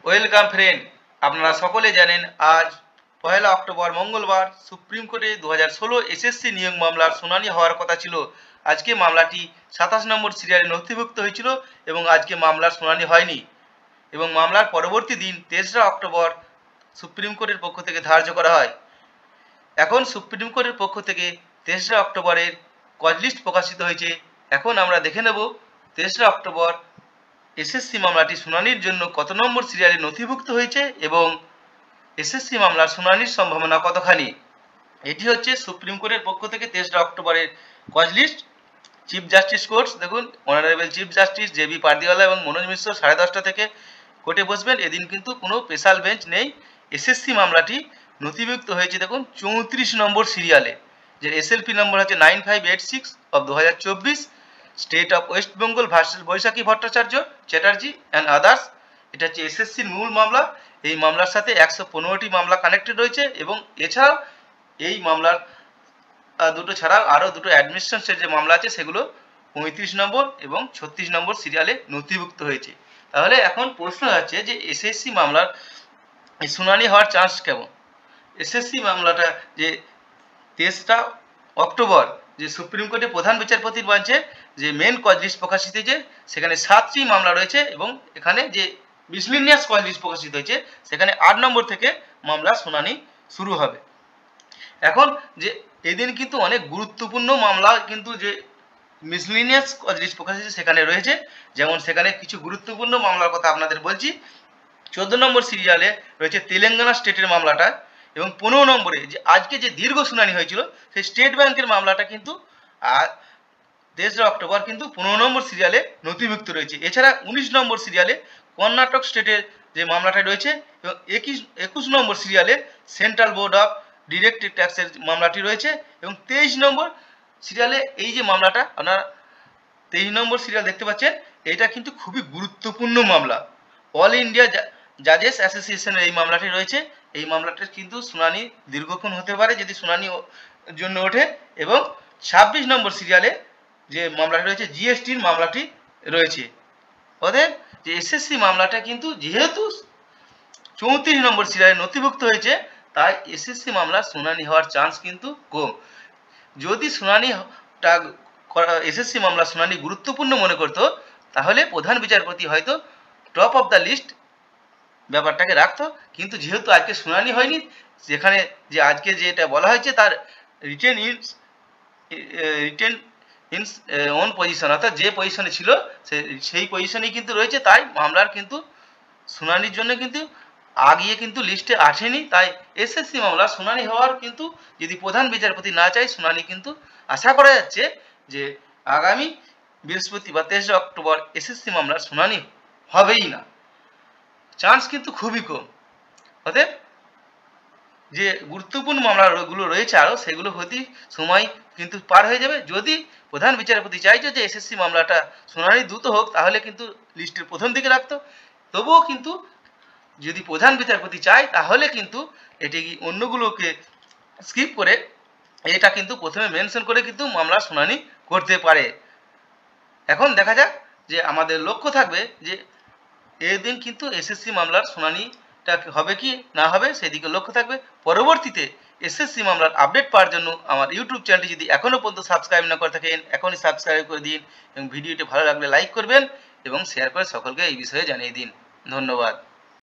Welcome friend, আপনারা সকলে জানেন আজ 1 অক্টোবর মঙ্গলবার সুপ্রিম কোর্টে 2016 এসএসসি নিয়োগ মামলার শুনানি হওয়ার কথা ছিল। আজকে মামলাটি 27 নম্বর সিরিয়ালে নথিভুক্ত হয়েছিল এবং আজকে মামলার শুনানি হয়নি এবং মামলার পরবর্তী দিন 23 অক্টোবর সুপ্রিম কোর্টের পক্ষ থেকে ধার্য করা হয়। এখন সুপ্রিম কোর্টের পক্ষ থেকে 23 অক্টোবরের কজ লিস্ট প্রকাশিত হয়েছে। এখন আমরা দেখে নেব 23 অক্টোবর এসএসসি মামলাটি শুনানির জন্য কত নম্বর সিরিয়ালে নথিভুক্ত হয়েছে এবং এসএসসি মামলার শুনানির সম্ভাবনা কতখানি। এটি হচ্ছে সুপ্রিম কোর্টের পক্ষ থেকে 23 অক্টোবরের cause list. Chief justice courts, দেখুন honourable chief justice J B Pardiwala এবং মনোজ মিশ্র 10:30 থেকে কোর্টে বসবেন। এদিন কিন্তু কোনো স্পেশাল বেঞ্চ নেই। এসএসসি মামলাটি নথিভুক্ত হয়েছে দেখুন 34 নম্বর সিরিয়ালে, যে এসএলপি নম্বর হচ্ছে 9586 of 2024, state of West Bengal versus Baishakhi Bhattacharya Chatterjee and others. এটা হচ্ছে এসএসসির মূল মামলা। এই মামলার সাথে 115টি মামলা কানেক্টেড রয়েছে এবং এছাড়াও এই মামলার দুটো ছাড়াও আরও দুটো অ্যাডমিনিস্ট্রেশনের যে মামলা আছে সেগুলো 35 নম্বর এবং 36 নম্বর সিরিয়ালে নথিভুক্ত হয়েছে। তাহলে এখন প্রশ্ন হচ্ছে যে এসএসসি মামলার শুনানি হওয়ার চান্স কেমন। এসএসসি মামলাটা যে 23 অক্টোবর যে সুপ্রিম কোর্টে প্রধান বিচারপতির বেঞ্চে যে মেন কজ লিস্ট প্রকাশিত হয়েছে, সেখানে 7টি মামলা রয়েছে এবং এখানে যে মিসলিনিয়াস কজ লিস্ট প্রকাশিত হয়েছে সেখানে 8 নম্বর থেকে মামলা শুনানি শুরু হবে। এখন যে এদিন কিন্তু অনেক গুরুত্বপূর্ণ মামলা কিন্তু যে মিসলিনিয়াস কজ লিস্ট প্রকাশিত সেখানে রয়েছে। যেমন সেখানে কিছু গুরুত্বপূর্ণ মামলার কথা আপনাদের বলছি। 14 নম্বর সিরিয়ালে রয়েছে তেলেঙ্গানা স্টেটের মামলাটা এবং 15 নম্বরে যে আজকে যে দীর্ঘ শুনানি হয়েছিল সেই স্টেট ব্যাংকের মামলাটা কিন্তু 23 অক্টোবর কিন্তু 15 নম্বর সিরিয়ালে নথিভুক্ত রয়েছে। এছাড়া 19 নম্বর সিরিয়ালে কর্ণাটক স্টেটের যে মামলাটা রয়েছে এবং 21 নম্বর সিরিয়ালে সেন্ট্রাল বোর্ড অফ ডিরেক্ট ট্যাক্সের মামলাটি রয়েছে এবং 23 নম্বর সিরিয়ালে এই যে মামলাটা আপনারা 23 নম্বর সিরিয়াল দেখতে পাচ্ছেন, এটা কিন্তু খুবই গুরুত্বপূর্ণ মামলা। অল ইন্ডিয়া জাজেস অ্যাসোসিয়েশনের এই মামলাটি রয়েছে। এই মামলাটির কিন্তু শুনানি দীর্ঘক্ষণ হতে পারে যদি শুনানি জন্য ওঠে এবং 26 নম্বর সিরিয়ালে যে মামলাটি রয়েছে জিএসটির মামলাটি রয়েছে। অতএব যে এসএসসি মামলাটা কিন্তু যেহেতু 34 নম্বর সিরিয়ালে নথিভুক্ত হয়েছে তাই এসএসসি মামলার শুনানি হওয়ার চান্স কিন্তু কম। যদি শুনানিটা এসএসসি মামলার শুনানি গুরুত্বপূর্ণ মনে করতো তাহলে প্রধান বিচারপতি হয়তো টপ অফ দ্য লিস্ট ব্যাপারটাকে রাখতো, কিন্তু যেহেতু আজকে শুনানি হয়নি, যেখানে যে আজকে যেটা বলা হয়েছে তার রিটেন ইনস অন পজিশন, অর্থাৎ যে পজিশনে ছিল সেই পজিশনেই কিন্তু রয়েছে, তাই মামলার কিন্তু শুনানির জন্য কিন্তু আগিয়ে কিন্তু লিস্টে আসেনি। তাই এসএসসি মামলা শুনানি হওয়ার কিন্তু যদি প্রধান বিচারপতি না চায় শুনানি কিন্তু আশা করা যাচ্ছে যে আগামী বৃহস্পতিবার 23 অক্টোবর এসএসসি মামলার শুনানি হবেই না, চান্স কিন্তু খুবই কম। অতএব যে গুরুত্বপূর্ণ মামলাগুলো রয়েছে আরও সেগুলো হতে সময় কিন্তু পার হয়ে যাবে। যদি প্রধান বিচারপতি চাইছে যে এসএসসি মামলাটা শুনানি দ্রুত হোক তাহলে কিন্তু লিস্টের প্রথম দিকে রাখতো, তবুও কিন্তু যদি প্রধান বিচারপতি চায় তাহলে কিন্তু এটি অন্যগুলোকে স্কিপ করে এটা কিন্তু প্রথমে মেনশন করে কিন্তু মামলার শুনানি করতে পারে। এখন দেখা যাক যে আমাদের লক্ষ্য থাকবে যে এই দিন কিন্তু এসএসসি মামলার শুনানিটা হবে কি না হবে সেদিকে লক্ষ্য থাকবে। পরবর্তীতে এসএসসি মামলার আপডেট পাওয়ার জন্য আমার ইউটিউব চ্যানেলটি যদি এখনও পর্যন্ত সাবস্ক্রাইব না করে থাকেন এখনই সাবস্ক্রাইব করে দিন এবং ভিডিওটি ভালো লাগলে লাইক করবেন এবং শেয়ার করে সকলকে এই বিষয়ে জানিয়ে দিন। ধন্যবাদ।